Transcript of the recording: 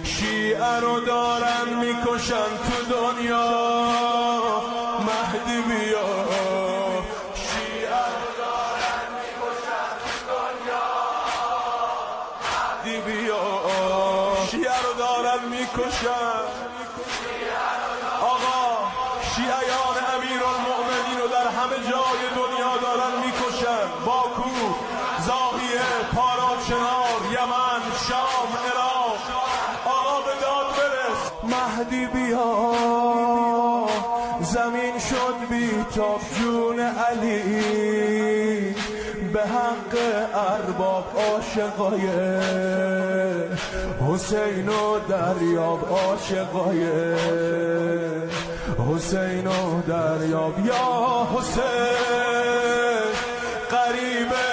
شیعه رو دارن میکشن تو دنیا، مهدی بیا. شیعه رو دارن میکشن تو دنیا، مهدی بیا. شیعه رو دارن میکشن. آقا شیعیان امیرالمؤمنین رو در همه جای دنیا دارن میکشن. باکو، زاویه، پارانچنار، یمن، شام، عراق. آقا به داد برس. مهدی بیا. زمین شد بی‌تاب جون علی، به حق ارباب عاشقای حسین و دریاب. عاشقای حسین و دریاب. یا حسین غریبه